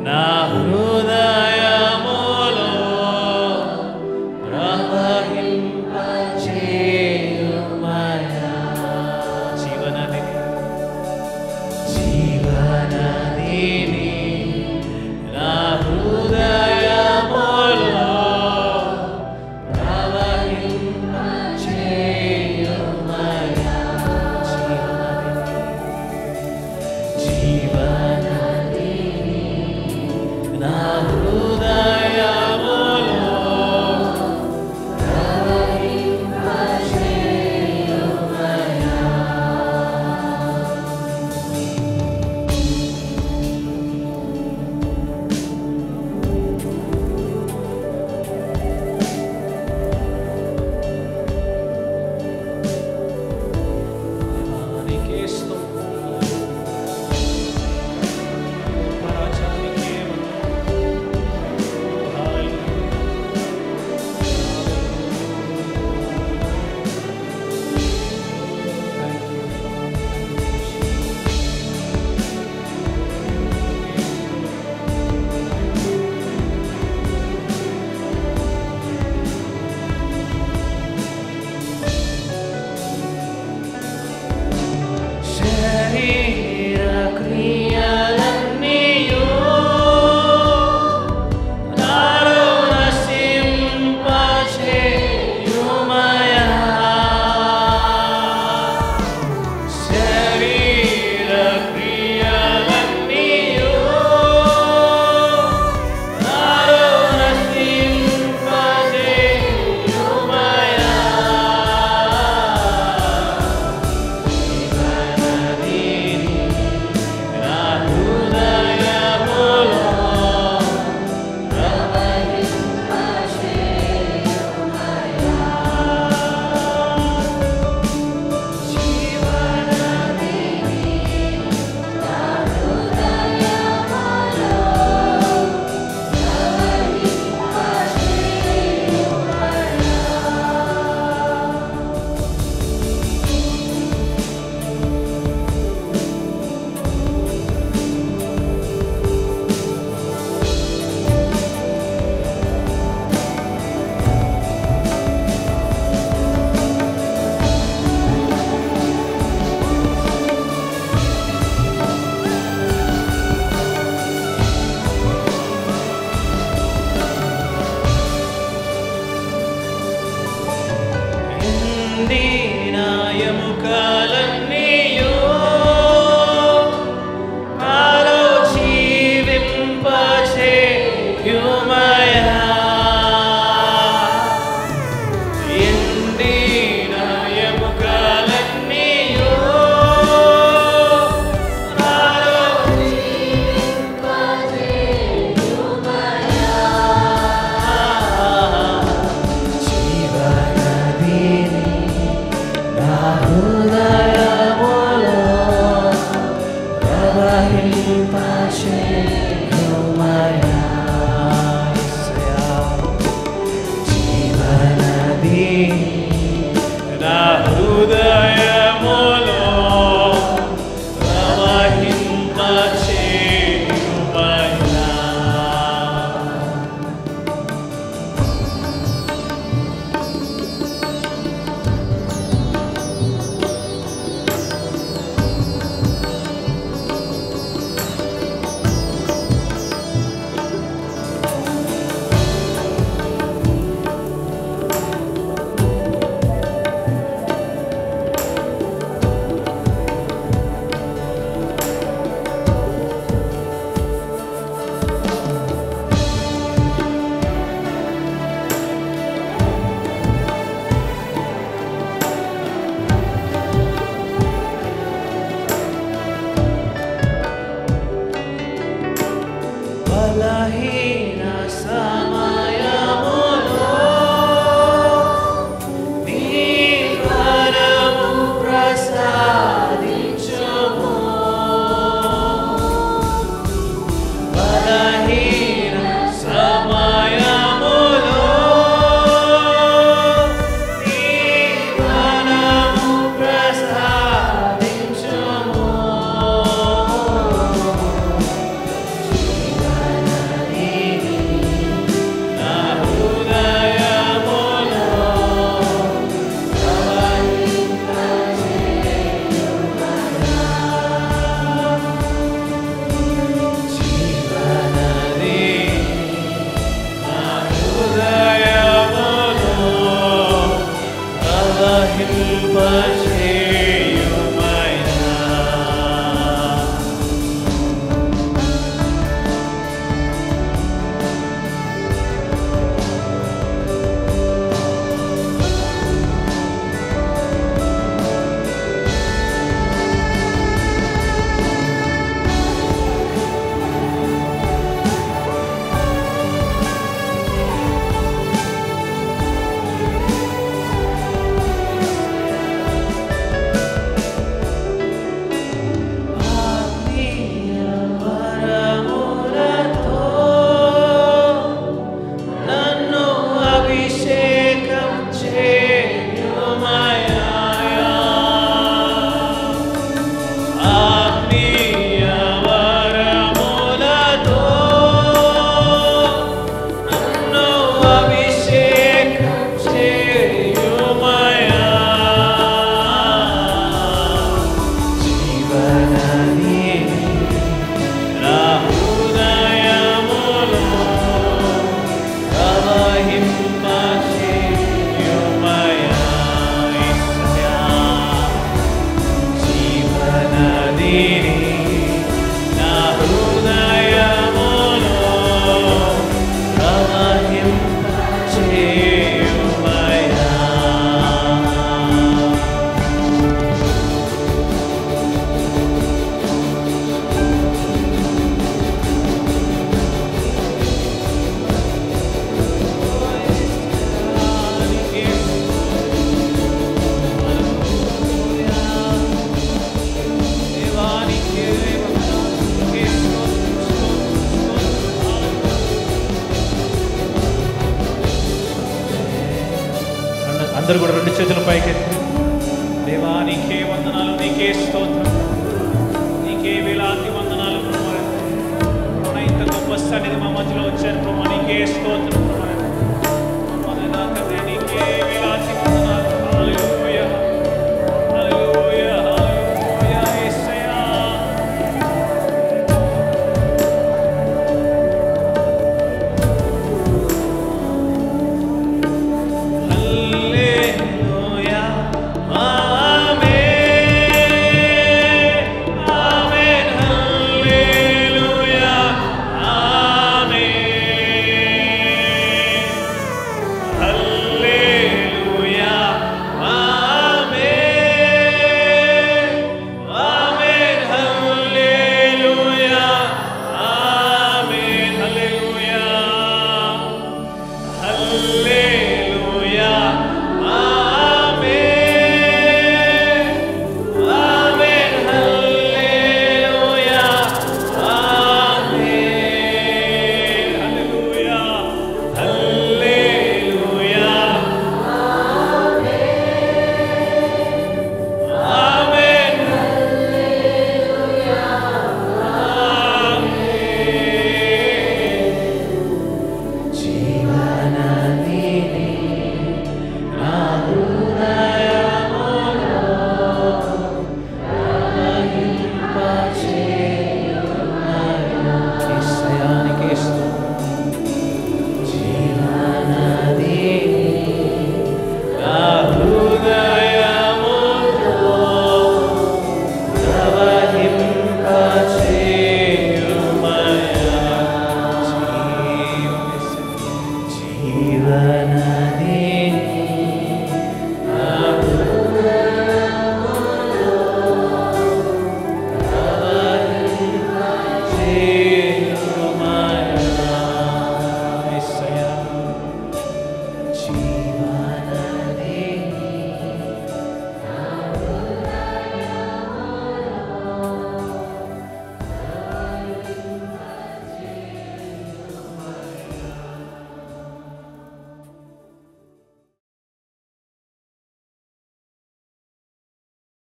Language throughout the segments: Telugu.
నా హృదయములో ప్రవహింపచేయుమయా. జీవనదిని నా హృదయములో ప్రవహింపచేయుమయా. జీవనదిని నా హృదయములో ప్రవహింపచేయుమయా. నీకే స్తోత్రం. పరాజానికి శరీర క్రియలన్నీయు నాలో నశింపచేయుమయా. శరీర క్రియలన్నీయు నాలో నశింపచేయుమయా. నా హృదయములో ప్రవహింపచేయుమయా. జీవనదిని నా హృదయములో ఎండిన ఎముకలన్నీయు నాలో జీవింపచేయుమయా. ఎండిన ఎముకలన్నీయు నాలో జీవింపచేయుమయా. జీవనదిని నా హృదయములో ప్రవహింపచేయుమయా. జీవనదిని నా హృదయములో ప్రవహింపచేయుమయా. బలహీన సమయములో నీ వరము ప్రసాదించుము. బలహీన సమయములో నీ వరము ప్రసాదించుము. అందరూ కూడా రెండు చేతుల పైకెత్తి దేవా నీకే వందనాలు, నీకే స్తోత్రం, నీకే వేలాది వందనాలు ప్రభు. ఇంత గొప్ప సన్నిధి మా మధ్యలో వచ్చారు ప్రభు, నీకే స్తోత్రం ప్రభు. నీకే వేలాది వందనాలు. హల్లెలూయా, హల్లెలూయా, హల్లెలూయా యేసయ్యా.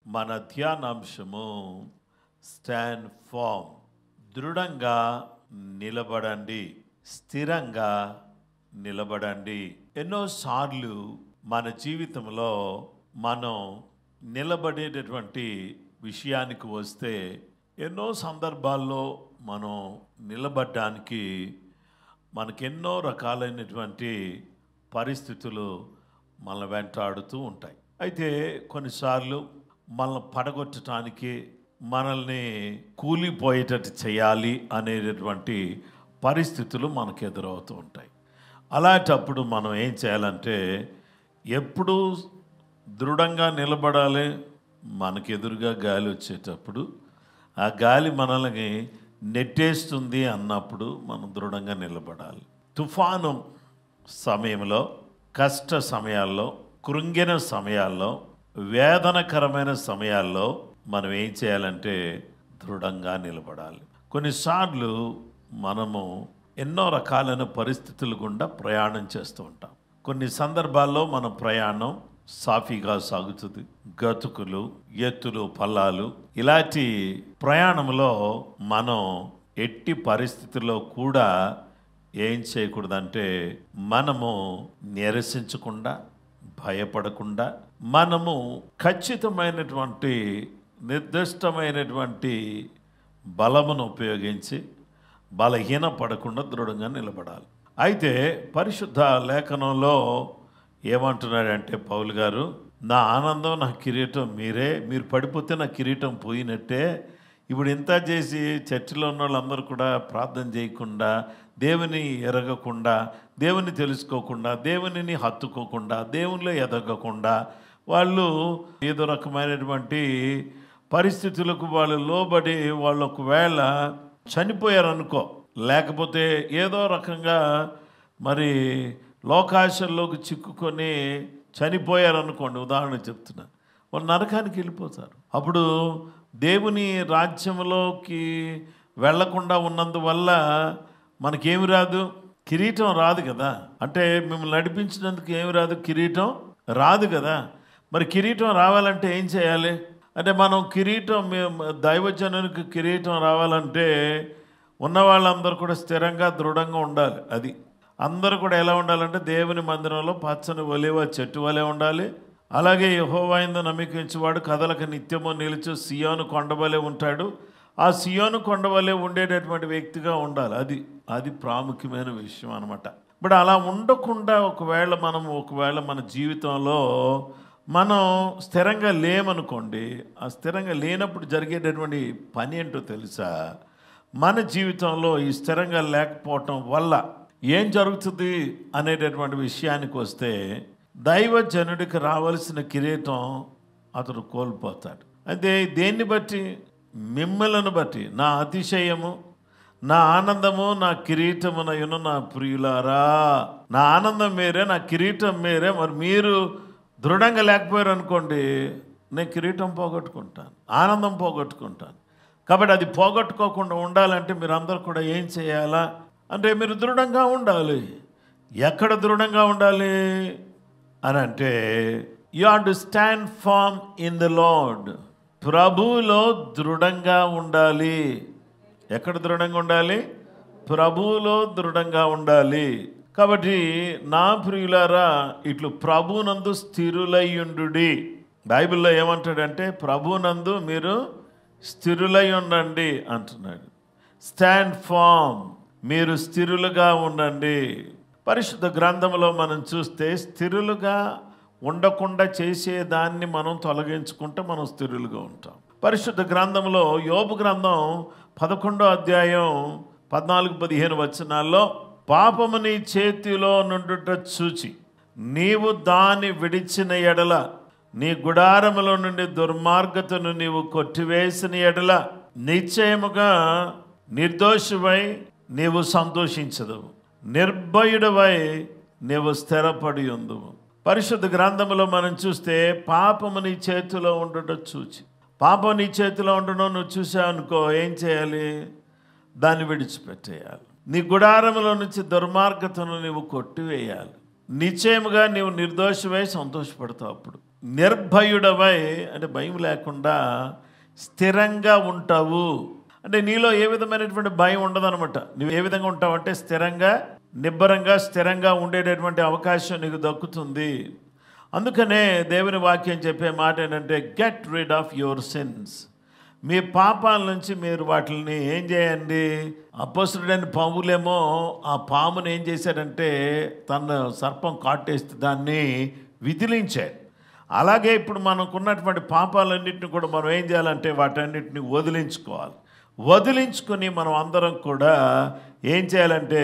మన ధ్యానాంశము స్టాండ్ ఫామ్. దృఢంగా నిలబడండి, స్థిరంగా నిలబడండి. ఎన్నోసార్లు మన జీవితంలో మనం నిలబడేటటువంటి విషయానికి వస్తే ఎన్నో సందర్భాల్లో మనం నిలబడడానికి మనకెన్నో రకాలైనటువంటి పరిస్థితులు మన వెంటాడుతూ ఉంటాయి. అయితే కొన్నిసార్లు మనల్ని పడగొట్టడానికి, మనల్ని కూలిపోయేటట్టు చేయాలి అనేటటువంటి పరిస్థితులు మనకు ఎదురవుతూ ఉంటాయి. అలాంటప్పుడు మనం ఏం చేయాలంటే ఎప్పుడూ దృఢంగా నిలబడాలి. మనకు ఎదురుగా గాలి వచ్చేటప్పుడు ఆ గాలి మనల్ని నెట్టేస్తుంది అన్నప్పుడు మనం దృఢంగా నిలబడాలి. తుఫాను సమయంలో, కష్ట సమయాల్లో, కృంగిన సమయాల్లో, వేదనకరమైన సమయాల్లో మనం ఏం చేయాలంటే దృఢంగా నిలబడాలి. కొన్నిసార్లు మనము ఎన్నో రకాలైన పరిస్థితుల గుండా ప్రయాణం చేస్తూ ఉంటాం. కొన్ని సందర్భాల్లో మన ప్రయాణం సాఫీగా సాగుతుంది. గతుకులు, ఎత్తులు, పల్లాలు, ఇలాంటి ప్రయాణంలో మనం ఎట్టి పరిస్థితుల్లో కూడా ఏం చేయకూడదంటే మనము నిరసించకుండా, భయపడకుండా, మనము ఖచ్చితమైనటువంటి నిర్దిష్టమైనటువంటి బలమును ఉపయోగించి బలహీనపడకుండా దృఢంగా నిలబడాలి. అయితే పరిశుద్ధ లేఖనంలో ఏమంటున్నాడంటే పౌలు గారు, నా ఆనందం నా కిరీటం మీరే, మీరు పడిపోతే నా కిరీటం పోయినట్టే. ఇప్పుడు ఇంత చేసి చర్చిలో ఉన్న వాళ్ళందరూ కూడా ప్రార్థన చేయకుండా, దేవుని ఎరగకుండా, దేవుని తెలుసుకోకుండా, దేవునిని హత్తుకోకుండా, దేవునిలో ఎదగకుండా, వాళ్ళు ఏదో రకమైనటువంటి పరిస్థితులకు వాళ్ళు లోబడి వాళ్ళు ఒకవేళ చనిపోయారనుకో, లేకపోతే ఏదో రకంగా మరి లోకాశల్లోకి చిక్కుకొని చనిపోయారనుకోండి, ఉదాహరణ చెప్తున్నా, వాళ్ళు నరకానికి వెళ్ళిపోతారు. అప్పుడు దేవుని రాజ్యంలోకి వెళ్లకుండా ఉన్నందువల్ల మనకేమి రాదు? కిరీటం రాదు కదా. అంటే మిమ్మల్ని నడిపించినందుకు ఏమి రాదు? కిరీటం రాదు కదా. మరి కిరీటం రావాలంటే ఏం చేయాలి అంటే, మనం కిరీటం దైవజనునికి కిరీటం రావాలంటే ఉన్న వాళ్ళందరూ కూడా స్థిరంగా దృఢంగా ఉండాలి. అది అందరూ కూడా ఎలా ఉండాలంటే దేవుని మందిరంలో పచ్చని ఒలివ చెట్టు వలె ఉండాలి. అలాగే యెహోవా యందు నమ్మకించువాడు కదలక నిత్యము నిలుచు సియోను కొండవలే ఉంటాడు. ఆ సియోను కొండవలే ఉండేటటువంటి వ్యక్తిగా ఉండాలి. అది ప్రాముఖ్యమైన విషయం అనమాట. బట్ అలా ఉండకుండా ఒకవేళ మన జీవితంలో మనం స్థిరంగా లేమనుకోండి, ఆ స్థిరంగా లేనప్పుడు జరిగేటటువంటి పని ఏంటో తెలుసా? మన జీవితంలో ఈ స్థిరంగా లేకపోవటం వల్ల ఏం జరుగుతుంది అనేటటువంటి విషయానికి వస్తే, దైవజనుడికి రావాల్సిన కిరీటం అతడు కోల్పోతాడు. అయితే దేన్ని బట్టి? మిమ్మలను బట్టి. నా అతిశయము, నా ఆనందము, నా కిరీటమునయును నా ప్రియులారా. నా ఆనందం మీరే, నా కిరీటం మీరే. మరి మీరు దృఢంగా లేకపోయారు అనుకోండి, నేను కిరీటం పోగొట్టుకుంటాను, ఆనందం పోగొట్టుకుంటాను. కాబట్టి అది పోగొట్టుకోకుండా ఉండాలంటే మీరు అందరూ కూడా ఏం చేయాలా అంటే, మీరు దృఢంగా ఉండాలి. ఎక్కడ దృఢంగా ఉండాలి అని అంటే, you have to stand firm in the Lord. ప్రభువులో దృఢంగా ఉండాలి. ఎక్కడ దృఢంగా ఉండాలి? ప్రభువులో దృఢంగా ఉండాలి. కాబట్టి నా ప్రియులారా, ఇట్లు ప్రభునందు స్థిరులయ్యుండుడి. బైబిల్లో ఏమంటాడంటే, ప్రభునందు మీరు స్థిరులై ఉండండి అంటున్నాడు. స్టాండ్ ఫామ్, మీరు స్థిరులుగా ఉండండి. పరిశుద్ధ గ్రంథంలో మనం చూస్తే స్థిరులుగా ఉండకుండా చేసేదాన్ని మనం తొలగించుకుంటే మనం స్థిరులుగా ఉంటాం. పరిశుద్ధ గ్రంథంలో యోబు గ్రంథం 11వ అధ్యాయం 14-15 వచనాల్లో, పాపము నీ చేతిలో నుండుట చూచి నీవు దాన్ని విడిచిన ఎడల, నీ గుడారములో నుండి దుర్మార్గతను నీవు కొట్టివేసిన ఎడల, నిశ్చయముగా నిర్దోషివై నీవు సంతోషించదువు, నిర్భయుడవై నీవు స్థిరపడి ఉందువు. పరిశుద్ధ గ్రంథంలో మనం చూస్తే, పాపము నీ చేతిలో ఉండుట చూచి, పాపం నీ చేతిలో ఉండడం నువ్వు చూసావు అనుకో, ఏం చేయాలి? దాన్ని విడిచిపెట్టేయాలి. నీ గుడారములో నుంచి దుర్మార్గతను నీవు కొట్టివేయాలి. నిశ్చయముగా నీవు నిర్దోషివై సంతోషపడతావు. అప్పుడు నిర్భయుడవై అంటే భయం లేకుండా స్థిరంగా ఉంటావు. అంటే నీలో ఏ విధమైనటువంటి భయం ఉండదనమాట. నువ్వు ఏ విధంగా ఉంటావు అంటే, స్థిరంగా, నిబ్బరంగా, స్థిరంగా ఉండేటటువంటి అవకాశం నీకు దక్కుతుంది. అందుకనే దేవుని వాక్యం చెప్పే మాట ఏంటంటే, get rid of your sins. మీ పాపాల నుంచి మీరు వాటిని ఏం చేయండి? అపొస్తలుడైన పౌలేమో ఆ పామును ఏం చేశాడంటే, తన సర్పం కాటేస్తే దాన్ని విదిలించాడు. అలాగే ఇప్పుడు మనకున్నటువంటి పాపాలన్నింటినీ కూడా మనం ఏం చేయాలంటే, వాటన్నిటిని వదిలించుకోవాలి. వదిలించుకొని మనం అందరం కూడా ఏం చేయాలంటే,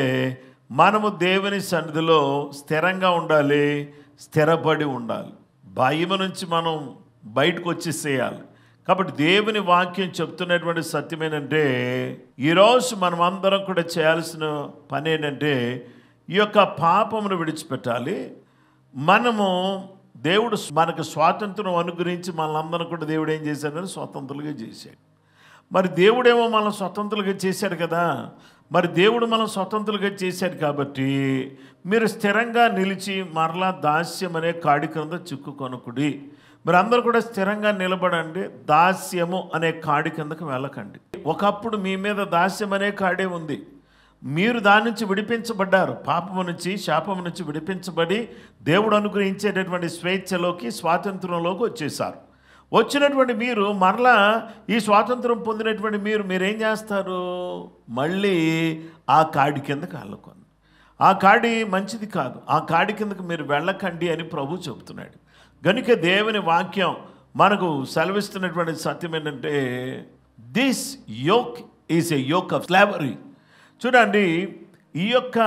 మనము దేవుని సన్నిధిలో స్థిరంగా ఉండాలి, స్థిరపడి ఉండాలి. భయం నుంచి మనం బయటకు వచ్చేసేయాలి. కాబట్టి దేవుని వాక్యం చెప్తున్నటువంటి సత్యం ఏంటంటే, ఈరోజు మనం అందరం కూడా చేయాల్సిన పని ఏంటంటే, ఈ యొక్క పాపమును విడిచిపెట్టాలి. మనము దేవుడు మనకు స్వాతంత్రం అనుగ్రహించి మనందరం కూడా దేవుడు ఏం చేశాడని స్వతంత్రులుగా చేశాడు. మరి దేవుడేమో మనం స్వతంత్రులుగా చేశాడు కదా. మరి దేవుడు మనం స్వతంత్రులుగా చేశాడు కాబట్టి మీరు స్థిరంగా నిలిచి మరలా దాస్యం అనే కాడి క్రింద చిక్కుకొనకుడి. మీరు అందరూ కూడా స్థిరంగా నిలబడండి, దాస్యము అనే కాడి కిందకు వెళ్ళకండి. ఒకప్పుడు మీ మీద దాస్యం అనే కాడే ఉంది. మీరు దాని నుంచి విడిపించబడ్డారు. పాపము నుంచి, శాపము నుంచి విడిపించబడి దేవుడు అనుగ్రహించేటటువంటి స్వేచ్ఛలోకి, స్వాతంత్రంలోకి వచ్చేసారు. వచ్చినటువంటి మీరు మరలా ఈ స్వాతంత్రం పొందినటువంటి మీరేం చేస్తారు? మళ్ళీ ఆ కాడి కిందకు వెళ్ళకండి. ఆ కాడి మంచిది కాదు. ఆ కాడి కిందకు మీరు వెళ్ళకండి అని ప్రభు చెబుతున్నాడు. కనుక దేవుని వాక్యం మనకు సెలవిస్తున్నటువంటి సత్యం ఏంటంటే, this yoke is a yoke of slavery. చూడండి, ఈ యొక్క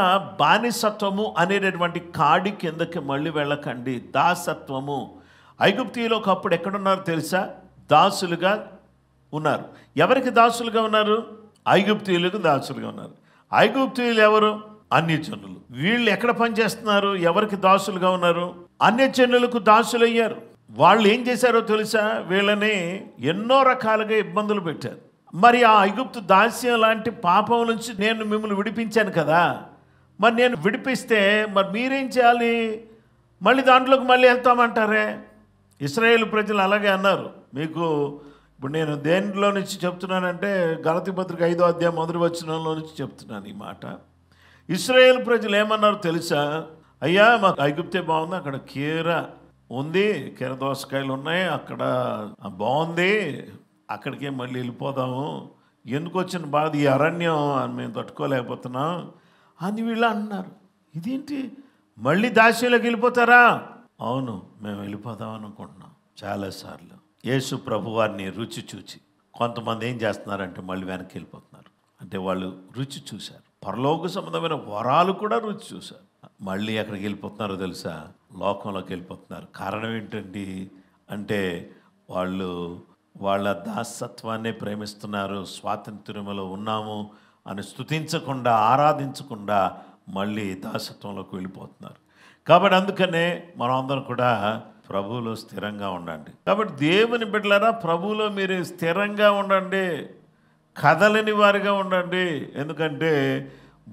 బానిసత్వము అనేటటువంటి కాడి కిందకి మళ్ళీ వెళ్ళకండి. దాసత్వము. ఐగుప్తీయులు ఒకప్పుడు ఎక్కడున్నారు తెలుసా? దాసులుగా ఉన్నారు. ఎవరికి దాసులుగా ఉన్నారు? ఐగుప్తీయులకు దాసులుగా ఉన్నారు. ఐగుప్తీయులు ఎవరు? అన్యజనులు. వీళ్ళు ఎక్కడ పనిచేస్తున్నారు? ఎవరికి దాసులుగా ఉన్నారు? అన్యజనులకు దాసులయ్యారు. వాళ్ళు ఏం చేశారో తెలుసా? వీళ్ళని ఎన్నో రకాలుగా ఇబ్బందులు పెట్టారు. మరి ఆ ఐగుప్తు దాస్యం లాంటి పాపం నుంచి నేను మిమ్మల్ని విడిపించాను కదా, మరి నేను విడిపిస్తే మరి మీరేం చేయాలి? మళ్ళీ దాంట్లోకి మళ్ళీ వెళ్తామంటారే. ఇశ్రాయేలు ప్రజలు అలాగే అన్నారు. మీకు ఇప్పుడు నేను దేంట్లో నుంచి చెప్తున్నానంటే గలతీ పత్రిక 5వ అధ్యాయం 1వ వచనంలో నుంచి చెప్తున్నాను ఈ మాట. ఇశ్రాయేలు ప్రజలు ఏమన్నారు తెలుసా? అయ్యా మాకు ఐగుప్తే బాగుంది, అక్కడ కీర ఉంది, కీర దోసకాయలు ఉన్నాయి, అక్కడ బాగుంది, అక్కడికే మళ్ళీ వెళ్ళిపోదాము, ఎందుకు వచ్చిన బాధ ఈ అరణ్యం అని మేము తట్టుకోలేకపోతున్నాం అని వీళ్ళు అన్నారు. ఇదేంటి మళ్ళీ దాస్యంలోకి వెళ్ళిపోతారా? అవును, మేము వెళ్ళిపోదాం అనుకుంటున్నాం. చాలాసార్లు యేసు ప్రభు వారిని రుచి చూచి కొంతమంది ఏం చేస్తున్నారంటే మళ్ళీ వెనక్కి వెళ్ళిపోతున్నారు. అంటే వాళ్ళు రుచి చూశారు, పరలోక సంబంధమైన వరాలు కూడా రుచి చూశారు. మళ్ళీ ఎక్కడికి వెళ్ళిపోతున్నారో తెలుసా? లోకంలోకి వెళ్ళిపోతున్నారు. కారణం ఏంటండి అంటే వాళ్ళు వాళ్ళ దాసత్వాన్నే ప్రేమిస్తున్నారు. స్వాతంత్ర్యంలో ఉన్నాము అని స్తుతించకుండా, ఆరాధించకుండా మళ్ళీ దాసత్వంలోకి వెళ్ళిపోతున్నారు. కాబట్టి అందుకనే మనం అందరం కూడా ప్రభువులో స్థిరంగా ఉండండి. కాబట్టి దేవుని బిడ్డలారా, ప్రభువులో మీరు స్థిరంగా ఉండండి, కదలని వారిగా ఉండండి. ఎందుకంటే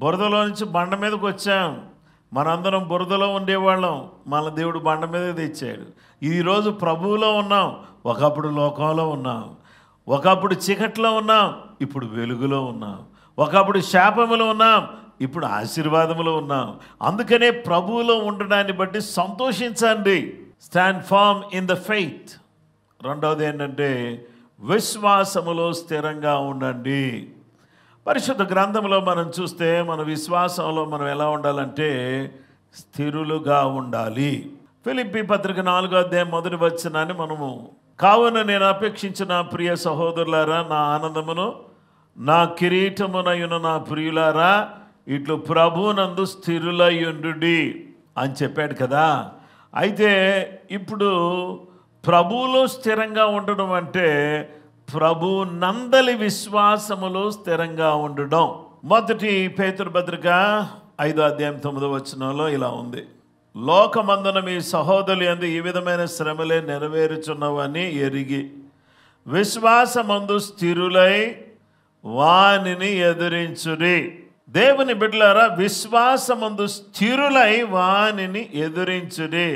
బురదలో నుంచి బండ మీదకి వచ్చాం. మనందరం బురదలో ఉండేవాళ్ళం, మన దేవుడు బండ మీదే తెచ్చాడు. ఈరోజు ప్రభువులో ఉన్నాం, ఒకప్పుడు లోకంలో ఉన్నాం, ఒకప్పుడు చీకట్లో ఉన్నాం, ఇప్పుడు వెలుగులో ఉన్నాం, ఒకప్పుడు శాపములో ఉన్నాం, ఇప్పుడు ఆశీర్వాదములో ఉన్నాం. అందుకనే ప్రభువులో ఉండడాన్ని బట్టి సంతోషించండి. Stand firm in the faith. రెండవది ఏంటంటే విశ్వాసములో స్థిరంగా ఉండండి. పరిశుద్ధ గ్రంథంలో మనం చూస్తే మన విశ్వాసంలో మనం ఎలా ఉండాలంటే స్థిరులుగా ఉండాలి. ఫిలిప్పీ పత్రిక 4వ అధ్యాయం 1వ వచనాన్ని మనము, కావున నేను అపేక్షించిన ప్రియ సహోదరులారా, నా ఆనందమును నా కిరీటమునయున నా ప్రియులారా, ఇట్లు ప్రభునందు స్థిరులయ్యుండుడి అని చెప్పాడు కదా. అయితే ఇప్పుడు ప్రభువులో స్థిరంగా ఉండడం అంటే ప్రభు నందలి విశ్వాసములో స్థిరంగా ఉండడం. మొదటి పేతురు పత్రిక 5వ అధ్యాయం 9వ వచనంలో ఇలా ఉంది, లోకమందున మీ సహోదరులు యందు ఈ విధమైన శ్రమలే నెరవేరుచున్నవని ఎరిగి విశ్వాసమందు స్థిరులై వానిని ఎదిరించుడి. దేవుని బిడ్డలారా, విశ్వాసమందు స్థిరులై వానిని ఎదిరించుడి.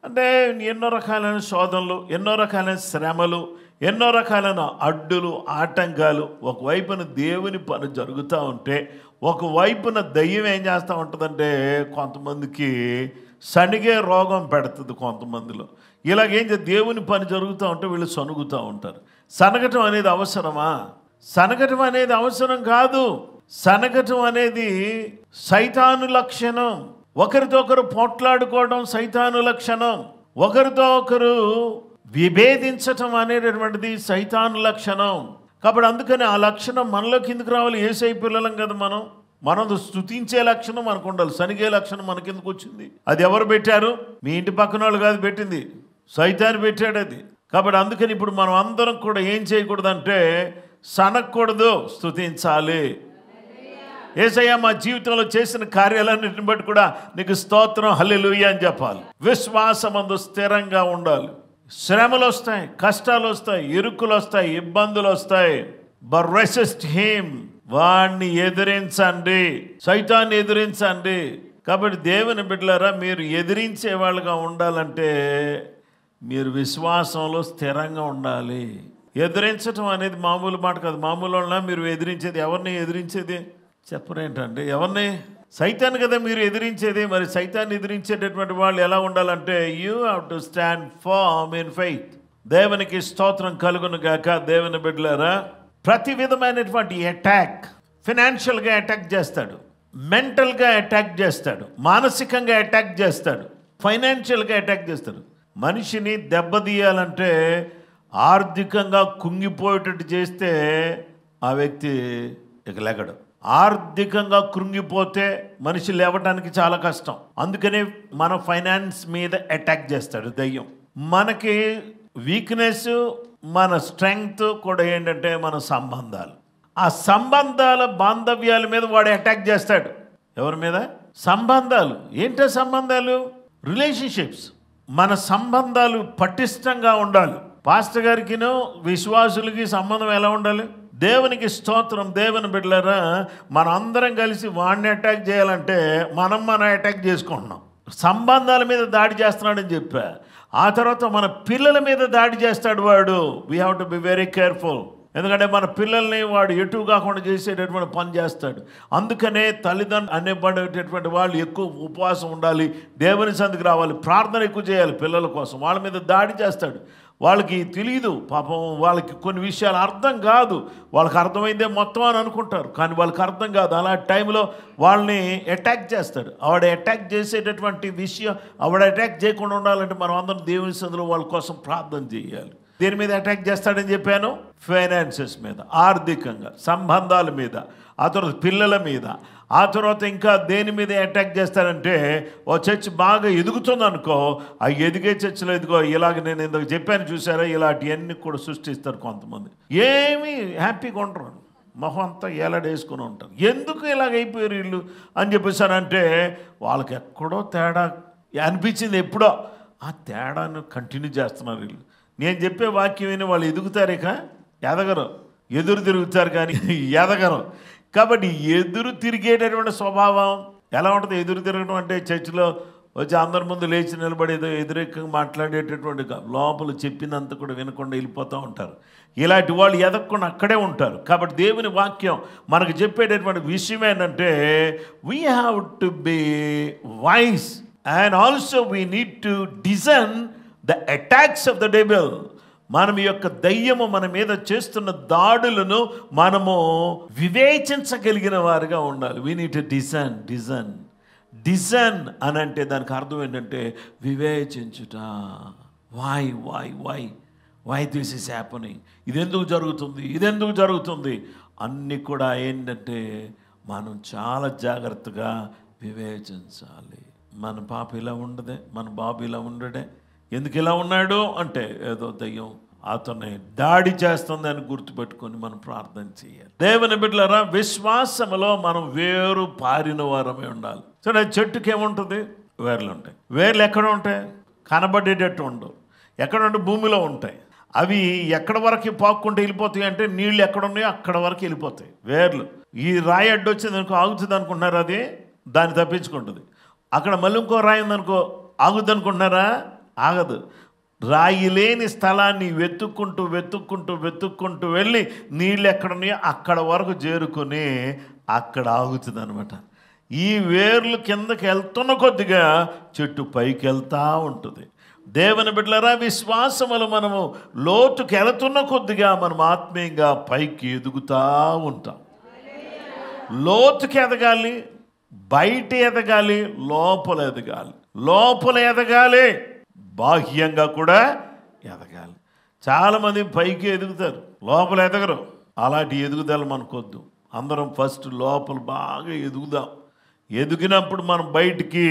అంటే ఎన్నో రకాలైన శోధనలు, ఎన్నో రకాలైన శ్రమలు, ఎన్నో రకాలైన అడ్డులు, ఆటంకాలు. ఒకవైపున దేవుని పని జరుగుతూ ఉంటే ఒకవైపున దయ్యం ఏం చేస్తూ ఉంటుందంటే కొంతమందికి సనిగే రోగం పెడుతుంది. కొంతమందిలో ఇలాగేం దేవుని పని జరుగుతూ ఉంటే వీళ్ళు సనుగుతూ ఉంటారు. సనగటం అనేది అవసరమా? సనగటం అనేది అవసరం కాదు. సనగటం అనేది సైతాను లక్షణం. ఒకరితో ఒకరు పోట్లాడుకోవడం సైతాను లక్షణం. ఒకరితో ఒకరు విభేదించటం అనేటటువంటిది సైతాను లక్షణం. కాబట్టి అందుకని ఆ లక్షణం మనలో కిందకు రావాలి. యేసై పిల్లలం కదా మనం స్తుతించే లక్షణం మనకు ఉండాలి. సనిగే లక్షణం మనకెందుకు వచ్చింది? అది ఎవరు పెట్టారు? మీ ఇంటి పక్కన వాళ్ళు కాదు పెట్టింది, సైతాను పెట్టాడు అది. కాబట్టి అందుకని ఇప్పుడు మనం అందరం కూడా ఏం చేయకూడదంటే సనగకూడదు, స్తుతించాలి. యేసయ్య మా జీవితంలో చేసిన కార్యాలన్నిటిని బట్టి కూడా నీకు స్తోత్రం, హల్లెలూయా అని చెప్పాలి. విశ్వాసమందు స్థిరంగా ఉండాలి. శ్రమలు వస్తాయి, కష్టాలు వస్తాయి, ఇరుకులు వస్తాయి, ఇబ్బందులు వస్తాయి. బట్ రెసిస్ట్ హిమ్, వాడిని ఎదిరించండి, సైతాన్ని ఎదిరించండి. కాబట్టి దేవుని బిడ్డలారా, మీరు ఎదిరించే వాళ్ళగా ఉండాలంటే మీరు విశ్వాసంలో స్థిరంగా ఉండాలి. ఎదిరించడం అనేది మామూలు మాట కాదు. మామూలు వాళ్ళ మీరు ఎదిరించేది ఎవరిని? ఎదిరించేది చెప్పరేంటండి, ఎవరిని? సైతాన్ని కదా మీరు ఎదిరించేది. మరి సైతాన్ని ఎదిరించేటటువంటి వాళ్ళు ఎలా ఉండాలంటే you have to stand firm in faith. దేవునికి స్తోత్రం కలుగును గాక. దేవుని బిడ్డలారా, ప్రతి విధమైనటువంటి అటాక్, ఫినాన్షియల్గా అటాక్ చేస్తాడు, మెంటల్గా అటాక్ చేస్తాడు, మానసికంగా అటాక్ చేస్తాడు, ఫైనాన్షియల్గా అటాక్ చేస్తాడు. మనిషిని దెబ్బతీయాలంటే ఆర్థికంగా కుంగిపోయేటట్టు చేస్తే ఆ వ్యక్తి ఇక లెగడు. ఆర్థికంగా కృంగిపోతే మనిషి లేవటానికి చాలా కష్టం. అందుకనే మన ఫైనాన్స్ మీద అటాక్ చేస్తాడు దయ్యం. మనకి వీక్నెస్, మన స్ట్రెంగ్త్ కూడా ఏంటంటే మన సంబంధాలు. ఆ సంబంధాల బాంధవ్యాల మీద వాడు అటాక్ చేస్తాడు. ఎవరి మీద? సంబంధాలు. ఏంటో సంబంధాలు? రిలేషన్షిప్స్. మన సంబంధాలు పటిష్టంగా ఉండాలి. పాస్టర్ గారికిను విశ్వాసులకి సంబంధం ఎలా ఉండాలి? దేవునికి స్తోత్రం. దేవుని బిడ్డలారా, మనం అందరం కలిసి వాడిని అటాక్ చేయాలంటే మనం అటాక్ చేసుకుంటున్నాం. సంబంధాల మీద దాడి చేస్తున్నాడని చెప్పా. ఆ తర్వాత మన పిల్లల మీద దాడి చేస్తాడు వాడు. We have to be very careful. ఎందుకంటే మన పిల్లల్ని వాడు ఎటు కాకుండా చేసేటటువంటి పని చేస్తాడు. అందుకనే తల్లిదండ్రులు అనేబడేటటువంటి వాళ్ళు ఎక్కువ ఉపవాసం ఉండాలి, దేవుని సన్నిధికి రావాలి, ప్రార్థన ఎక్కువ చేయాలి పిల్లల కోసం. వాళ్ళ మీద దాడి చేస్తాడు. వాళ్ళకి తెలియదు పాపం, వాళ్ళకి కొన్ని విషయాలు అర్థం కాదు. వాళ్ళకి అర్థమైందే మొత్తం అని అనుకుంటారు, కానీ వాళ్ళకి అర్థం కాదు. అలాంటి టైంలో వాళ్ళని అటాక్ చేస్తాడు. ఆవిడ అటాక్ చేసేటటువంటి విషయం, ఆవిడ అటాక్ చేయకుండా ఉండాలంటే మనం అందరం దేవుని సన్నిధిలో వాళ్ళ కోసం ప్రార్థన చేయాలి. దేని మీద అటాక్ చేస్తాడని చెప్పాను? ఫైనాన్సెస్ మీద, ఆర్థికంగా, సంబంధాల మీద, ఆ తర్వాత పిల్లల మీద, ఆ తర్వాత ఇంకా దేని మీద అటాక్ చేస్తారంటే, ఓ చర్చ్ బాగా ఎదుగుతుంది అనుకో, ఆ ఎదిగే చర్చిలో ఎదుగో ఇలాగ నేను ఇందాక చెప్పాను చూసారా, ఇలాంటివన్నీ కూడా సృష్టిస్తారు కొంతమంది. ఏమీ హ్యాపీగా ఉండరు, మొహం అంతా ఏలాడేసుకుని ఉంటారు. ఎందుకు ఇలాగ అయిపోయారు వీళ్ళు అని చెప్పేసానంటే, వాళ్ళకి ఎక్కడో తేడా అనిపించింది ఎప్పుడో. ఆ తేడాను కంటిన్యూ చేస్తున్నారు వీళ్ళు. నేను చెప్పే వాక్యం విని వాళ్ళు ఎదుగుతారు, ఇక ఎదగరు, ఎదురు తిరుగుతారు కానీ ఎదగరు. కాబట్టి ఎదురు తిరిగేటటువంటి స్వభావం ఎలా ఉంటుంది? ఎదురు తిరగడం అంటే చర్చిలో వచ్చి అందరి ముందు లేచి నిలబడి ఏదో వ్యతిరేకంగా మాట్లాడేటటువంటి, లోపల చెప్పినంత కూడా వినకుండా వెళ్ళిపోతూ ఉంటారు. ఇలాంటి వాళ్ళు ఎదగకుండా అక్కడే ఉంటారు. కాబట్టి దేవుని వాక్యం మనకు చెప్పేటటువంటి విషయం ఏంటంటే, we have to be wise and also we need to design the attacks of the devil. మనం యొక్క దయ్యము మన మీద చేస్తున్న దాడులను మనము వివేచించగలిగిన వారుగా ఉండాలి. వీ నీడ్ టు డిజైన్ అని అంటే దానికి అర్థం ఏంటంటే వివేచించుట. వై దిస్ ఈస్ హ్యాపెనింగ్, ఇదెందుకు జరుగుతుంది అన్నీ కూడా ఏంటంటే మనం చాలా జాగ్రత్తగా వివేచించాలి. మన పాప ఇలా ఉండదే, మన బాబు ఇలా ఉండడే, ఎందుకు ఇలా ఉన్నాడు అంటే ఏదో దయ్యం అతన్ని దాడి చేస్తుంది అని గుర్తుపెట్టుకొని మనం ప్రార్థన చేయాలి. దేవుని బిడ్డలారా, విశ్వాసములో మనం వేరు పారిన వారమే ఉండాలి. సరే, చెట్టుకి ఏముంటుంది? వేర్లు ఉంటాయి. వేర్లు ఎక్కడ ఉంటాయి? కనబడేటట్టు ఉండవు. ఎక్కడ ఉంటే భూమిలో ఉంటాయి. అవి ఎక్కడ వరకు పాక్కుంటే వెళ్ళిపోతాయి అంటే, నీళ్ళు ఎక్కడ ఉన్నాయో అక్కడ వరకు వెళ్ళిపోతాయి వేర్లు. ఈ రాయి అడ్డు వచ్చింది అనుకో, ఆగుతుంది అనుకుంటున్నారా? అది దాన్ని తప్పించుకుంటుంది. అక్కడ మళ్ళీ ఇంకో రాయి ఉందనుకో, ఆగుద్ది అనుకుంటున్నారా? ఆగదు. రాయి లేని స్థలాన్ని వెతుక్కుంటూ వెళ్ళి నీళ్ళు ఎక్కడున్నాయో అక్కడ వరకు చేరుకొని అక్కడ ఆగుతుంది అనమాట. ఈ వేర్లు కిందకి వెళ్తున్న కొద్దిగా చెట్టు పైకి వెళ్తూ ఉంటుంది. దేవుని బిడ్డలారా, విశ్వాసములు మనము లోతుకి వెళుతున్న కొద్దిగా మనం ఆత్మీయంగా పైకి ఎదుగుతూ ఉంటాం. లోతుకి ఎదగాలి, బయట ఎదగాలి, లోపల ఎదగాలి, బాహ్యంగా కూడా ఎదగాలి. చాలామంది పైకి ఎదుగుతారు, లోపల ఎదగరు. అలాంటి ఎదుగుదల మనకొద్దు. అందరం ఫస్ట్ లోపల బాగా ఎదుగుదాం. ఎదిగినప్పుడు మనం బయటికి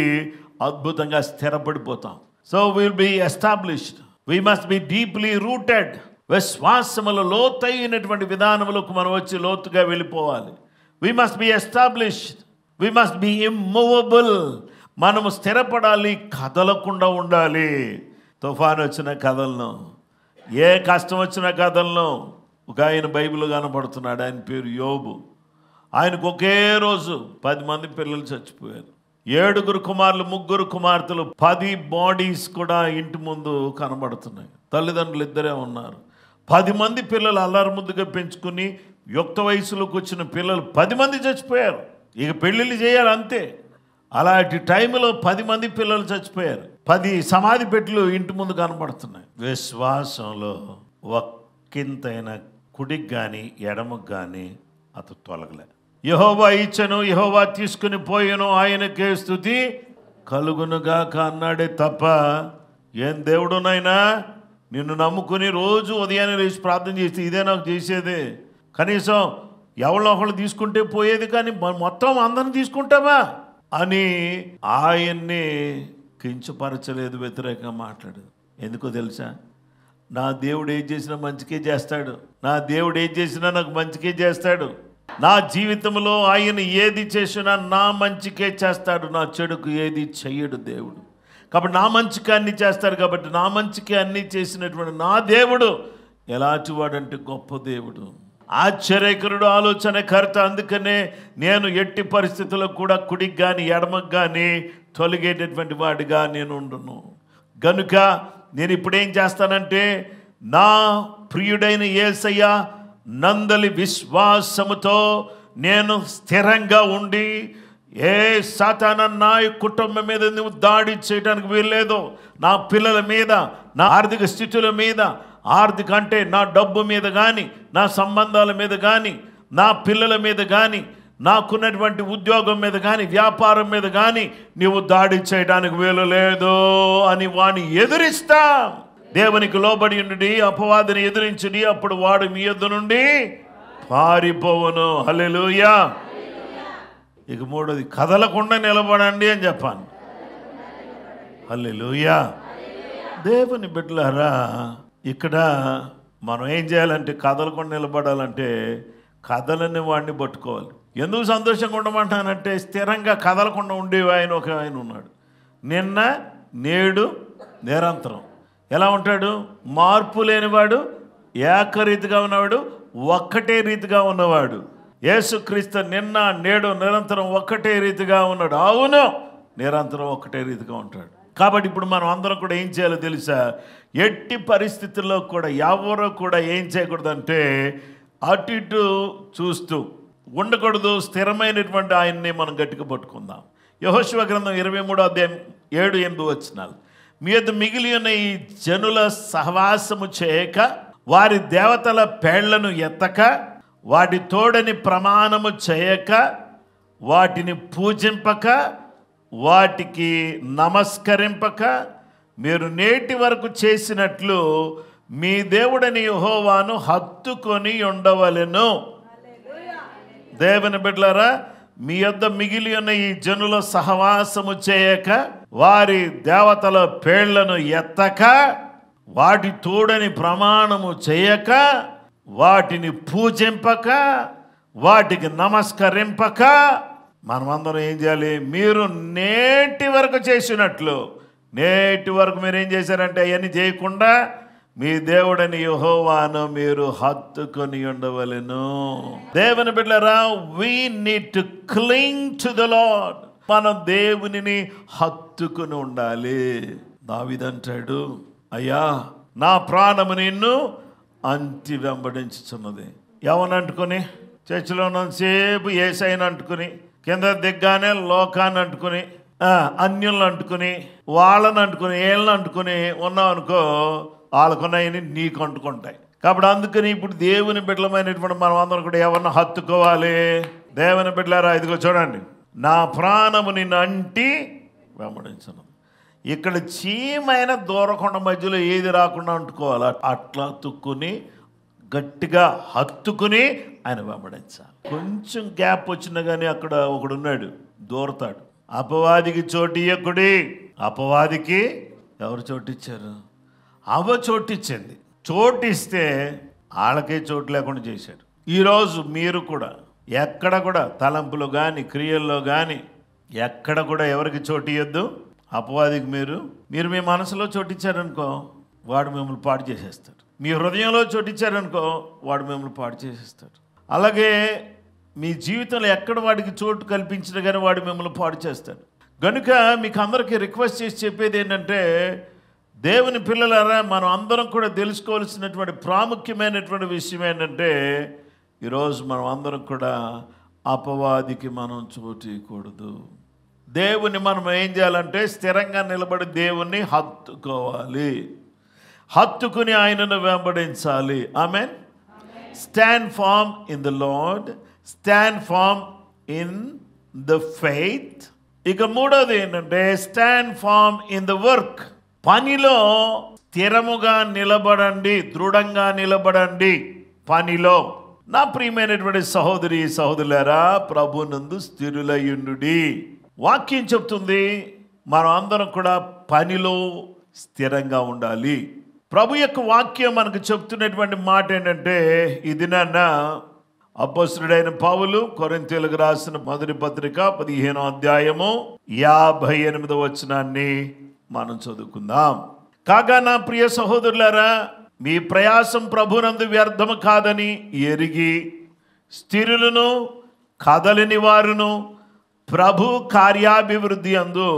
అద్భుతంగా స్థిరపడిపోతాం. So will be established. We must be deeply rooted. విశ్వాసములో లోతైనటువంటి విధానములకు మనం వచ్చి లోతుగా వెళ్ళిపోవాలి. We must be established. We must be immovable. మనము స్థిరపడాలి, కదలకుండా ఉండాలి. తుఫాను వచ్చిన కదలను, ఏ కష్టం వచ్చిన కదలను. ఒక ఆయన బైబిల్ కనపడుతున్నాడు, ఆయన పేరు యోబు. ఆయనకు ఒకే రోజు 10 మంది పిల్లలు చచ్చిపోయారు. 7 కుమారులు, 3 కుమార్తెలు, 10 బాడీస్ కూడా ఇంటి ముందు కనబడుతున్నాయి. తల్లిదండ్రులు ఇద్దరే ఉన్నారు. 10 మంది పిల్లలు అల్లారు ముద్దుగా పెంచుకుని యుక్త వయసులోకి వచ్చిన పిల్లలు 10 మంది చచ్చిపోయారు. ఇక పెళ్ళిళ్ళు చేయాలి అంతే. అలాంటి టైంలో 10 మంది పిల్లలు చచ్చిపోయారు. 10 సమాధి పెట్టెలు ఇంటి ముందు కనబడుతున్నాయి. విశ్వాసంలో ఒక్కింతైన కుడికి కానీ ఎడమకు కానీ అతను తొలగలే. యెహోవా ఇచ్చెను, యెహోవా తీసుకుని పోయెను, ఆయనకే స్తుతి కలుగునుగాక అన్నాడే తప్ప, ఏం దేవుడునైనా నిన్ను నమ్ముకుని రోజు ఉదయాన్నే లేచి ప్రార్థన చేస్తే ఇదే నాకు చేసేదే. కనీసం ఎవరిలో ఒకళ్ళు తీసుకుంటే పోయేది, కానీ మొత్తం అందరిని తీసుకుంటామా అని ఆయన్ని కించపరచలేదు, వ్యతిరేకంగా మాట్లాడదు. ఎందుకో తెలుసా? నా దేవుడు ఏం చేసినా మంచికే చేస్తాడు. నా దేవుడు ఏం చేసినా నాకు మంచికే చేస్తాడు. నా జీవితంలో ఆయన ఏది చేసినా నా మంచికే చేస్తాడు. నా చెడుకు ఏది చెయ్యడు దేవుడు. కాబట్టి నా మంచికి అన్నీ చేస్తాడు. కాబట్టి నా మంచికి అన్నీ చేసినటువంటి నా దేవుడు ఎలాంటి వాడంటే గొప్ప దేవుడు. ఆశ్చర్యకరుడు, ఆలోచనకర్త. అందుకనే నేను ఎట్టి పరిస్థితుల్లో కూడా కుడికి కానీ ఎడమకు కానీ తొలగేటటువంటి వాడిగా నేను ఉండును. గనుక నేను ఇప్పుడేం చేస్తానంటే, నా ప్రియుడైన యేసయ్య నందలి విశ్వాసముతో నేను స్థిరంగా ఉండి, ఏ సాతాను నా కుటుంబం మీద నువ్వు దాడి చేయడానికి వీల్లేదు. నా పిల్లల మీద, నా ఆర్థిక స్థితుల మీద, ఆర్థిక అంటే నా డబ్బు మీద కానీ, నా సంబంధాల మీద కానీ, నా పిల్లల మీద కానీ, నాకున్నటువంటి ఉద్యోగం మీద కానీ, వ్యాపారం మీద కానీ నీవు దాడి చేయడానికి వీలు లేదు అని వాడిని ఎదిరిస్తా. దేవునికి లోబడి ఉండి అపవాదిని ఎదిరించుడి, అప్పుడు వాడు మీ యొద్ద నుండి పారిపోవును. హల్లెలూయా. ఇక మూడోది, కదలకుండా నిలబడండి అని చెప్పాను. హల్లెలూయా. దేవుని బిడ్డలారా, ఇక్కడ మనం ఏం చేయాలంటే, కదలకుండా నిలబడాలంటే కదలని వాడిని పట్టుకోవాలి. ఎందుకు సంతోషంగా ఉండమంటానంటే, స్థిరంగా కదలకుండా ఉండేవి ఒక ఆయన ఉన్నాడు. నిన్న నేడు నిరంతరం. ఎలా ఉంటాడు? మార్పు లేనివాడు, ఏకరీతిగా ఉన్నవాడు, ఒక్కటే రీతిగా ఉన్నవాడు. యేసుక్రీస్తు నిన్న నేడు నిరంతరం ఒక్కటే రీతిగా ఉన్నాడు. అవును, నిరంతరం ఒక్కటే రీతిగా ఉంటాడు. కాబట్టి ఇప్పుడు మనం అందరం కూడా ఏం చేయాలో తెలుసా? ఎట్టి పరిస్థితుల్లో కూడా ఎవరో కూడా ఏం చేయకూడదంటే అటు ఇటు చూస్తూ ఉండకూడదు. స్థిరమైనటువంటి ఆయన్ని మనం గట్టిగా పట్టుకుందాం. యెహోషువ గ్రంథం 23వ అధ్యాయం 7-8 వచనాలు. మీ యొద్ద మిగిలి ఉన్న ఈ జనుల సహవాసము చేయక, వారి దేవతల పేళ్లను ఎత్తక, వాటి తోడని ప్రమాణము చేయక, వాటిని పూజింపక, వాటికి నమస్కరింపక, మీరు నేటి వరకు చేసినట్లు మీ దేవుడని యెహోవాను హత్తుకొని ఉండవలెను. దేవుని బిడ్డలారా, మీ యొద్ద మిగిలి ఉన్న ఈ జనుల సహవాసము చేయక, వారి దేవతల పేళ్లను ఎత్తక, వాటి తోడని ప్రమాణము చేయక, వాటిని పూజింపక, వాటికి నమస్కరింపక, మనమందరం ఏం చేయాలి? మీరు నేటి వరకు చేసినట్లు, నేటి వరకు మీరు ఏం చేశారంటే అవన్నీ చేయకుండా మీ దేవుడని యెహోవాను మీరు హత్తుకొని ఉండవలెను. దేవుని బిడ్డలారా, we need to cling to the Lord. మనం దేవునిని హత్తుకొని ఉండాలి. దావీదు అంటాడు, అయ్యా నా ప్రాణము నిన్ను అంటి వెంబడించుచున్నది. ఎవరిని అంటుకొని? చర్చిలో ఉన్నంతసేపు యేసయ్యను అంటుకుని, కింద దిగ్గానే లోకాన్ని అంటుకుని, అన్యులను అంటుకుని, వాళ్ళని అంటుకుని, వీళ్ళని అంటుకుని ఉన్నాం అనుకో, వాళ్ళకున్నాయని నీకు అంటుకుంటాయి. కాబట్టి అందుకని ఇప్పుడు దేవుని బిడ్డలమైనటువంటి మనం అందరం కూడా ఎవరిని హత్తుకోవాలి? దేవుని బిడ్డలారా, ఇదిగో చూడండి, నా ప్రాణము నిన్ను అంటి వెంబడించను. ఇక్కడ చీమైన దూరకొండ మధ్యలో ఏది రాకుండా అంటుకోవాలి. అట్లా తుక్కుని గట్టిగా హత్తుకుని ఆయన వెంబడించాలి. కొంచెం గ్యాప్ వచ్చినా కానీ అక్కడ ఒకడున్నాడు, దూరతాడు. అపవాదికి చోటియ్యకుడి. అపవాదికి ఎవరు చోటిచ్చారు? అవ చోటిచ్చింది. చోటిస్తే వాళ్ళకే చోటు లేకుండా చేశాడు. ఈరోజు మీరు కూడా ఎక్కడ కూడా తలంపులో కానీ క్రియల్లో కానీ ఎక్కడ కూడా ఎవరికి చోటు ఇవ్వద్దు. అపవాదికి మీరు మీ మనసులో చోటిచ్చారనుకో, వాడు మిమ్మల్ని పాడు చేసేస్తాడు. మీ హృదయంలో చోటిచ్చారనుకో, వాడు మిమ్మల్ని పాడు చేసేస్తాడు. అలాగే మీ జీవితంలో ఎక్కడ వాడికి చోటు కల్పించినా కానీ వాడు మిమ్మల్ని పాడు చేస్తాడు. కనుక మీకు అందరికీ రిక్వెస్ట్ చేసి చెప్పేది ఏంటంటే, దేవుని పిల్లలారా, మనం అందరం కూడా తెలుసుకోవాల్సినటువంటి ప్రాముఖ్యమైనటువంటి విషయం ఏంటంటే, ఈరోజు మనం అందరం కూడా అపవాదికి మనం చోటు ఇవ్వకూడదు. దేవుని మనం ఏం చేయాలంటే స్థిరంగా నిలబడి దేవుణ్ణి హత్తుకోవాలి. హత్తుకుని ఆయనను వెంబడించాలి. ఆమేన్. Stand firm in the Lord, stand firm in the faith. ఇక మూడోది ఏంటంటే stand firm in the work. పనిలో స్థిరముగా నిలబడండి, దృఢంగా నిలబడండి పనిలో. నా ప్రియమైనటువంటి సహోదరి సహోదరులారా, ప్రభునందు స్థిరులయ్యుండుడి. వాక్యం చెప్తుంది మనం అందరం కూడా పనిలో స్థిరంగా ఉండాలి. ప్రభు యొక్క వాక్యం మనకు చెప్తున్నటువంటి మాట ఏంటంటే, ఇది నాన్న అపోస్తలుడైన పౌలు కొరింథీయులకు రాసిన మొదటి పత్రిక 15వ అధ్యాయము 58వ వచనాన్ని మనం చదువుకుందాం. కాగా నా ప్రియ సహోదరులారా, మీ ప్రయాసం ప్రభునందు వ్యర్థము కాదని ఎరిగి స్థిరులను కదలిని వారును ప్రభు కార్యాభివృద్ధి అందు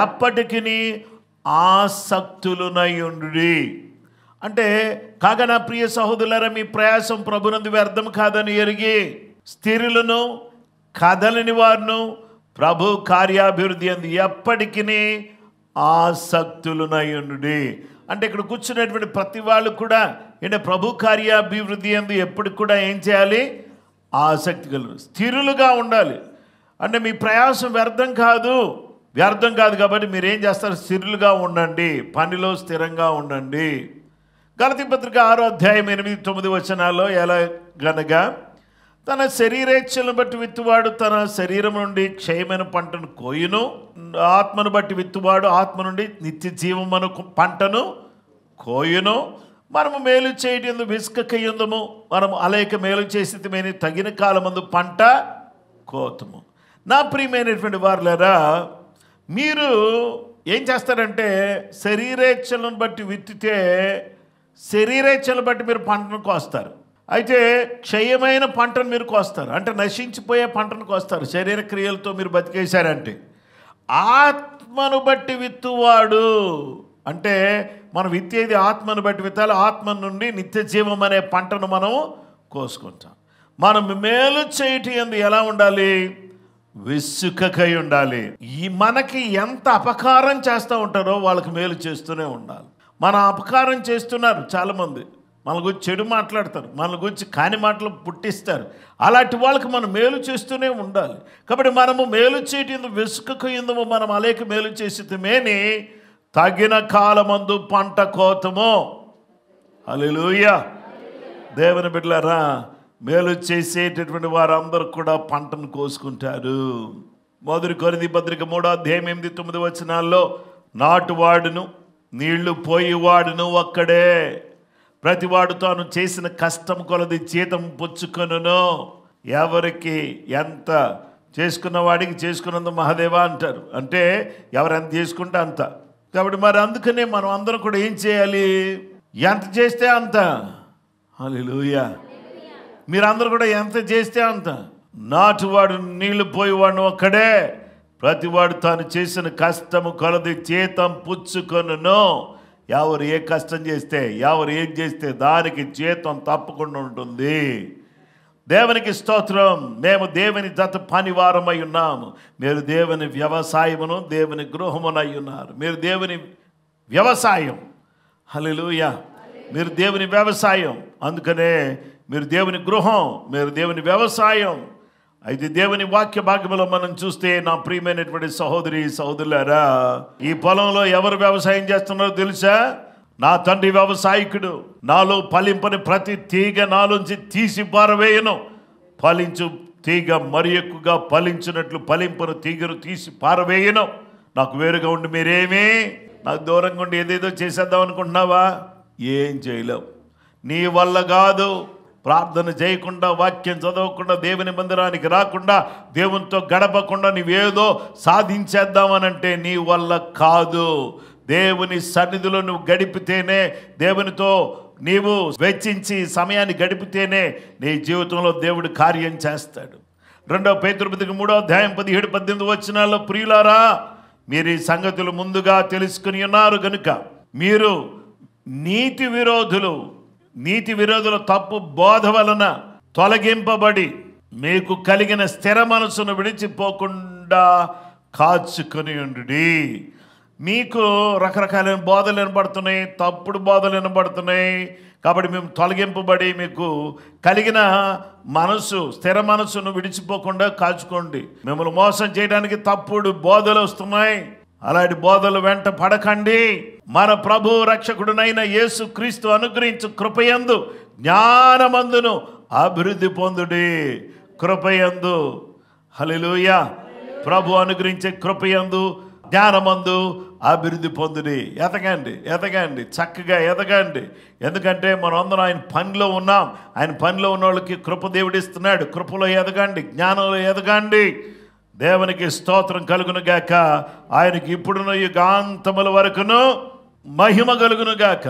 ఎప్పటికీ ఆసక్తులునయుండుడి. అంటే కాగా నా ప్రియ సహోదరులారా, మీ ప్రయాసం ప్రభునందు వ్యర్థం కాదని ఎరిగి స్థిరులను కదలని వారును ప్రభు కార్యాభివృద్ధి అందు ఎప్పటికీ ఆసక్తులునయుండుడి. అంటే ఇక్కడ కూర్చున్నటువంటి ప్రతి వాళ్ళు కూడా అంటే ప్రభు కార్యాభివృద్ధి అందు ఎప్పటికి కూడా ఏం చేయాలి? ఆసక్తి కలుగు, స్థిరులుగా ఉండాలి. అంటే మీ ప్రయాసం వ్యర్థం కాదు కాబట్టి మీరు ఏం చేస్తారు? స్థిరులుగా ఉండండి, పనిలో స్థిరంగా ఉండండి. గలతీ పత్రిక 6వ అధ్యాయం 8-9 వచనాల్లో ఎలా గనగా తన శరీరేచ్ఛలను బట్టి విత్తువాడు తన శరీరం నుండి క్షయమైన పంటను కోయును, ఆత్మను బట్టి విత్తువాడు ఆత్మ నుండి నిత్య జీవమును పంటను కోయును. మనము మేలు చేయటందు విసుకకయ్యుందము, మనము అలేక మేలు చేసితమని తగిన కాలమందు పంట కోతము. నా ప్రియమైనటువంటి వారులారా, మీరు ఏం చేస్తారంటే శరీరేచ్ఛలను బట్టి విత్తితే శరీరేచ్ఛలను బట్టి మీరు పంటను కోస్తారు. అయితే క్షయమైన పంటను మీరు కోస్తారు, అంటే నశించిపోయే పంటను కోస్తారు. శరీర క్రియలతో మీరు బతికేశారంటే. ఆత్మను బట్టి విత్తువాడు అంటే మనం విత్తేది ఆత్మను బట్టి విత్తాలి. ఆత్మ నుండి నిత్య జీవం అనే పంటను మనం కోసుకుంటాం. మనం మేలు చేయటం యందు ఎలా ఉండాలి? విసుకకై ఉండాలి. ఈ మనకి ఎంత అపకారం చేస్తూ ఉంటారో వాళ్ళకి మేలు చేస్తూనే ఉండాలి. మన అపకారం చేస్తున్నారు చాలామంది, మన గురించి చెడు మాట్లాడతారు, మన గురించి కాని మాటలు పుట్టిస్తారు. అలాంటి వాళ్ళకి మనం మేలు చేస్తూనే ఉండాలి. కాబట్టి మనము మేలు చేయటం విసుకకయ్యుందము, మనం అలేక మేలు చేసితమేని తగిన కాలమందు పంట కోతము. హల్లెలూయా. దేవుని బిడ్డలారా, మేలు చేసేటటువంటి వారందరూ కూడా పంటను కోసుకుంటారు. 1 కొరింథీ పత్రిక 3వ అధ్యాయం 8-9 వచనాల్లో నాటువాడును నీళ్లు పోయేవాడును ఒక్కడే, ప్రతివాడు తాను చేసిన కష్టం కొలది జీతం పుచ్చుకొనును. ఎవరికి ఎంత చేసుకున్న వాడికి చేసుకున్నంత మహాదేవ అంటారు. అంటే ఎవరు ఎంత చేసుకుంటే అంత. కాబట్టి మరి అందుకనే మనం అందరం కూడా ఏం చేయాలి? ఎంత చేస్తే అంత. హల్లెలూయా. మీరందరూ కూడా ఎంత చేస్తే అంత. నాటువాడు నీళ్లు పోయేవాడు ఒక్కడే, ప్రతివాడు తాను చేసిన కష్టము కొలది జీతం పుచ్చుకొనును. ఎవరు ఏ కష్టం చేస్తే, ఎవరు ఏం చేస్తే దానికి జీతం తప్పకుండా ఉంటుంది. దేవునికి స్తోత్రం. మేము దేవుని జత పనివారమై ఉన్నాము. మీరు దేవుని వ్యవసాయమును దేవుని గృహమునై ఉన్నారు. మీరు దేవుని వ్యవసాయం. హల్లెలూయా. మీరు దేవుని వ్యవసాయం. అందుకనే మీరు దేవుని గృహం, మీరు దేవుని వ్యవసాయం. అయితే దేవుని వాక్య భాగ్యంలో మనం చూస్తే నా ప్రియమైనటువంటి సహోదరి సహోదరులారా, ఈ పొలంలో ఎవరు వ్యవసాయం చేస్తున్నారో తెలుసా? నా తండ్రి వ్యవసాయకుడు. నాలో ఫలింపని ప్రతి తీగ నాలోంచి తీసి పారవేయను. ఫలించు తీగ మరి ఎక్కువగా ఫలించినట్లు ఫలింపను తీగను తీసి పారవేయను. నాకు వేరుగా ఉండి మీరేమీ, నాకు దూరంగా ఉండి ఏదేదో చేసేద్దాం అనుకుంటున్నావా? ఏం చేయలేవు. నీ వల్ల కాదు. ప్రార్థన చేయకుండా, వాక్యం చదవకుండా, దేవుని మందిరానికి రాకుండా, దేవునితో గడపకుండా నీవేదో సాధించేద్దామనంటే నీ వల్ల కాదు. దేవుని సన్నిధిలో నువ్వు గడిపితేనే, దేవునితో నీవు వెచ్చించి సమయాన్ని గడిపితేనే నీ జీవితంలో దేవుడు కార్యం చేస్తాడు. 2వ పేతురు పత్రిక 3వ అధ్యాయం 17-18 వచనాల్లో, ప్రియులారా, మీరు ఈ సంగతులు ముందుగా తెలుసుకుని ఉన్నారు గనుక మీరు నీతి విరోధుల తప్పు బోధ వలన తొలగింపబడి మీకు కలిగిన స్థిర మనసును విడిచిపోకుండా కాచుకొని ఉండుడి. మీకు రకరకాలైన బోధలు వినబడుతున్నాయి, తప్పుడు బోధలు వినబడుతున్నాయి. కాబట్టి మేము తొలగింపబడి మీకు కలిగిన మనసు, స్థిర మనసును విడిచిపోకుండా కాచుకోండి. మిమ్మల్ని మోసం చేయడానికి తప్పుడు బోధలు వస్తున్నాయి. అలాంటి బోధలు వెంట పడకండి. మన ప్రభు రక్షకుడునైన యేసు క్రీస్తు అనుగ్రహించు కృపయందు జ్ఞానమందును అభివృద్ధి పొందుడి. కృపయందు. హల్లెలూయా. ప్రభు అనుగ్రహించే కృపయందు జ్ఞానమందు అభివృద్ధి పొందుడి. ఎదగండి, చక్కగా ఎదగండి. ఎందుకంటే మనం అందరం ఆయన పనిలో ఉన్నాం. ఆయన పనిలో ఉన్న వాళ్ళకి కృప దేవుడిస్తున్నాడు. కృపలో ఎదగండి, జ్ఞానంలో ఎదగండి. దేవునికి స్తోత్రం కలుగును గాక. ఆయనకి ఇప్పుడున్న యుగాంతముల వరకును మహిమ కలుగును గాక.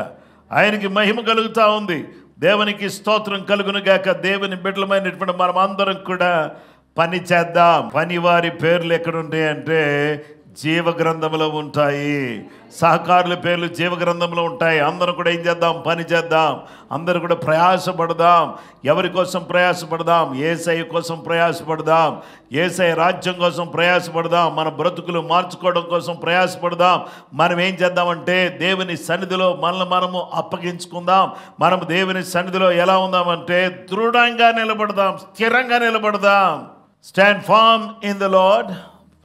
ఆయనకి మహిమ కలుగుతూ ఉంది. దేవునికి స్తోత్రం కలుగును గాక. దేవుని బిడ్డలమైనటువంటి మనం అందరం కూడా పని చేద్దాం. పని వారి పేర్లు ఎక్కడ ఉంటాయంటే జీవ గ్రంథంలో ఉంటాయి. సహకారుల పేర్లు జీవ గ్రంథంలో ఉంటాయి. అందరూ కూడా ఏం చేద్దాం? పని చేద్దాం. అందరూ కూడా ప్రయాసపడదాం. ఎవరి కోసం ప్రయాసపడదాం? యేసయ్య కోసం ప్రయాసపడదాం. యేసయ్య రాజ్యం కోసం ప్రయాసపడదాం. మన బ్రతుకులు మార్చుకోవడం కోసం ప్రయాసపడదాం. మనం ఏం చేద్దామంటే దేవుని సన్నిధిలో మనల్ని మనము అప్పగించుకుందాం. మనం దేవుని సన్నిధిలో ఎలా ఉందామంటే దృఢంగా నిలబడదాం, స్థిరంగా నిలబడదాం. Stand firm in the Lord.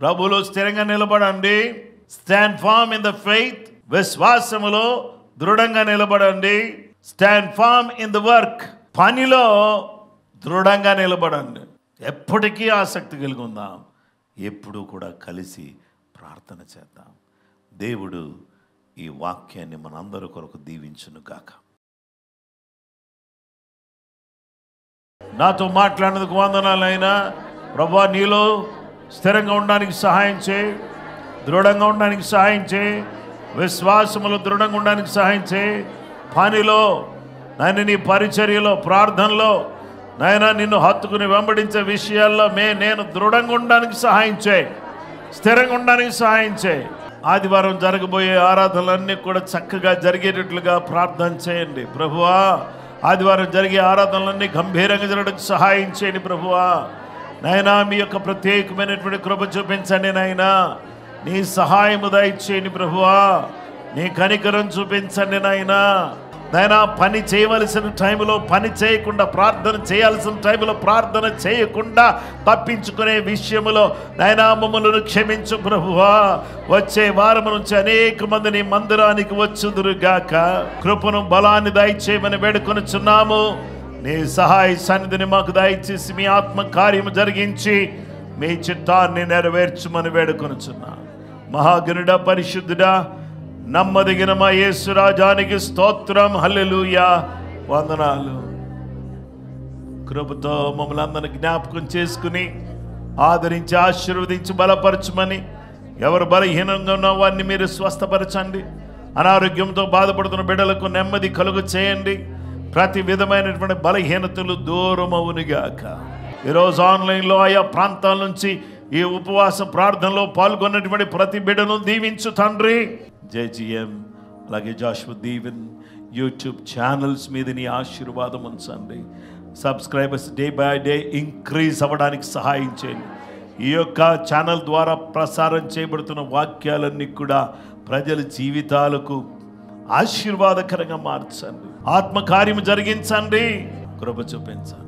ప్రభువులో స్థిరంగా నిలబడండి. Stand firm in the faith. విశ్వాసములో దృఢంగా నిలబడండి. Stand firm in the work. పనిలో దృఢంగా నిలబడండి. ఎప్పటికీ ఆసక్తి కలిగి ఉందాం. ఎప్పుడూ కూడా కలిసి ప్రార్థన చేద్దాం. దేవుడు ఈ వాక్యాన్ని మనందరి కొరకు దీవించును గాక. నాతో మాట్లాడినందుకు వందనాలైనా. ప్రభువా, నీలో స్థిరంగా ఉండడానికి సహాయం చేయి, దృఢంగా ఉండడానికి సహాయం చేయి, విశ్వాసములో దృఢంగా ఉండడానికి సహాయం చేయి. పనిలో నాయన, నీ పరిచర్యలో, ప్రార్థనలో నాయన, నిన్ను హత్తుకుని వెంబడించే విషయాల్లో నేను దృఢంగా ఉండడానికి సహాయం చేయి, స్థిరంగా ఉండడానికి సహాయం చేయి. ఆదివారం జరగబోయే ఆరాధనలన్నీ కూడా చక్కగా జరిగేటట్లుగా ప్రార్థన చేయండి ప్రభువా. ఆదివారం జరిగే ఆరాధనలన్నీ గంభీరంగా జరగడానికి సహాయం చేయండి ప్రభువా. నాయనా, మీ యొక్క ప్రత్యేకమైనటువంటి కృప చూపించండి నాయనా. నీ సహాయము దయచేయండి ప్రభువా. నీ కనికరం చూపించండి నాయనా. నాయనా, పని చేయవలసిన టైంలో పని చేయకుండా, ప్రార్థన చేయాల్సిన టైంలో ప్రార్థన చేయకుండా తప్పించుకునే విషయంలో నాయనా మమ్మల్ని క్షమించు ప్రభువా. వచ్చే వారం నుంచి అనేక మంది నీ మందిరానికి వచ్చుదురుగాక. కృపను బలాన్ని దయచేయమని వేడుకొనుచున్నాము. నీ సహాయ సన్నిధిని మాకు దయచేసి మీ ఆత్మ కార్యము జరిగించి మీ చిత్తాన్ని నెరవేర్చుమని వేడుకొనుచున్నా. మహాగణుడ, పరిశుద్ధుడా, నమ్మదగిన మా యేసు రాజానికి స్తోత్రం. హల్లెలూయా, వందనాలు. కృపతో మమ్మల్ని అందరిని జ్ఞాపకం చేసుకుని ఆదరించి ఆశీర్వదించి బలపరచమని. ఎవరు బలహీనంగా ఉన్న వారిని మీరు స్వస్థపరచండి. అనారోగ్యంతో బాధపడుతున్న బిడ్డలకు నెమ్మది కలుగు చేయండి. ప్రతి విధమైనటువంటి బలహీనతలు దూరమవునుగాక. ఈరోజు ఆన్లైన్లో ఆయా ప్రాంతాల నుంచి ఈ ఉపవాస ప్రార్థనలో పాల్గొన్నటువంటి ప్రతి బిడ్డను దీవించు తండ్రి. జేజీఎం అలాగే జాషువా దీవెన్ యూట్యూబ్ ఛానల్స్ మీద నీ ఆశీర్వాదం ఉంచండి. Subscribers day by day increase అవ్వడానికి సహాయం చేయండి. ఈ యొక్క ఛానల్ ద్వారా ప్రసారం చేయబడుతున్న వాక్యాలన్నీ కూడా ప్రజల జీవితాలకు ఆశీర్వాదకరంగా మార్చండి. ఆత్మకార్యము జరిగించండి, కృప చూపించండి.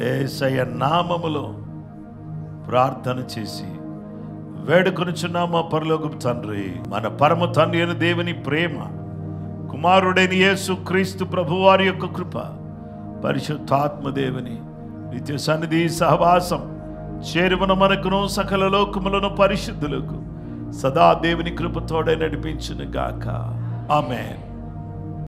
యేసయ్య నామములో ప్రార్థన చేసి వేడుకొనుచున్నాము పరలోకపు తండ్రి. మన పరమ తండ్రి అయిన దేవుని ప్రేమ, కుమారుడైన యేసు క్రీస్తు ప్రభువారి యొక్క కృప, పరిశుద్ధాత్మ దేవుని నిత్య సన్నిధి సహవాసం చేరువన మనకును సకల లోకములను పరిశుద్ధులకు సదా దేవుని కృపతోడే నడిపించును గాక. ఆమేన్.